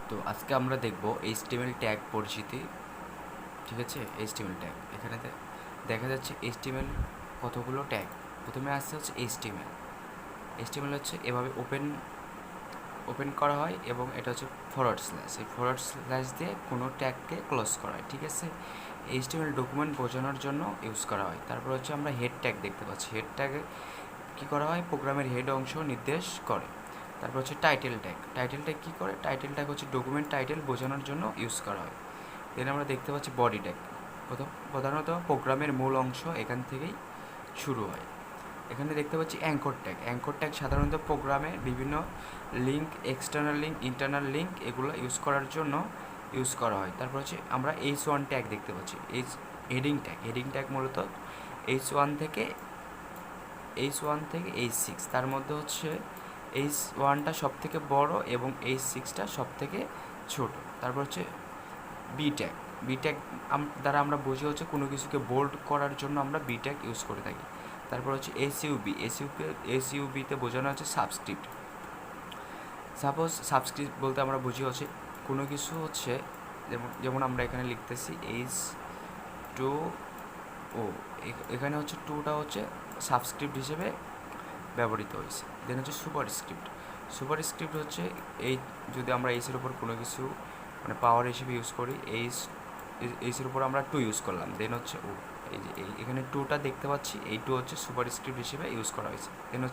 তো আজকে আমরা দেখব HTML ট্যাগ পরিচিতি। ঠিক আছে, HTML ট্যাগ এখানে দেখা যাচ্ছে HTML কতগুলো ট্যাগ। প্রথমে আসছে হচ্ছে HTML হচ্ছে এভাবে ওপেন করা হয় এবং এটা হচ্ছে ফরওয়ার্ড স্ল্যাশ, এই ফরওয়ার্ড স্ল্যাশ দিয়ে কোনো ট্যাগকে ক্লোজ করা হয়। ঠিক আছে, HTML ডকুমেন্ট বোঝানোর জন্য ইউজ করা হয়। তারপর হচ্ছে আমরা হেড ট্যাগ দেখতে পাচ্ছি। হেড ট্যাগে কী করা হয়, প্রোগ্রামের হেড অংশ নির্দেশ করে। তারপর হচ্ছে টাইটেল ট্যাগ কী করে, টাইটেল ট্যাগ হচ্ছে ডকুমেন্ট টাইটেল বোঝানোর জন্য ইউজ করা হয়। দেন আমরা দেখতে পাচ্ছি বডি ট্যাগ, প্রধানত প্রোগ্রামের মূল অংশ এখান থেকেই শুরু হয়। এখানে দেখতে পাচ্ছি অ্যাঙ্কর ট্যাগ সাধারণত প্রোগ্রামে বিভিন্ন link, external link, internal link এগুলো ইউজ করার জন্য ইউজ করা হয়। তারপর হচ্ছে আমরা H1 ট্যাগ দেখতে পাচ্ছি। হেডিং ট্যাগ মূলত H1 থেকে H6, তার মধ্যে হচ্ছে H1টা সব থেকে বড় এবং H6টা সব থেকে ছোট। তারপর হচ্ছে বি ট্যাগ দ্বারা আমরা বুঝি হচ্ছে কোনো কিছুকে বোল্ড করার জন্য আমরা বি ট্যাগ ইউজ করে থাকি। তারপর হচ্ছে এসইউবিতে বোঝানো হচ্ছে সাবস্ক্রিপ্ট। সাবস্ক্রিপ্ট বলতে আমরা বুঝি হচ্ছে কোনো কিছু হচ্ছে যেমন আমরা এখানে লিখতেছি H2O, এখানে হচ্ছে টুটা হচ্ছে সাবস্ক্রিপ্ট হিসেবে ব্যবহৃত হয়েছে। দেন হচ্ছে সুপারস্ক্রিপ্ট হচ্ছে এই যদি আমরা এইচের উপর কোনো কিছু মানে পাওয়ার হিসেবে ইউজ করি, এইচের উপর আমরা টু ইউজ করলাম, দেন হচ্ছে ও, এই যে এখানে টুটা দেখতে পাচ্ছি, এই টু হচ্ছে সুপারস্ক্রিপ্ট হিসেবে ইউজ করা হয়েছে। দেন হচ্ছে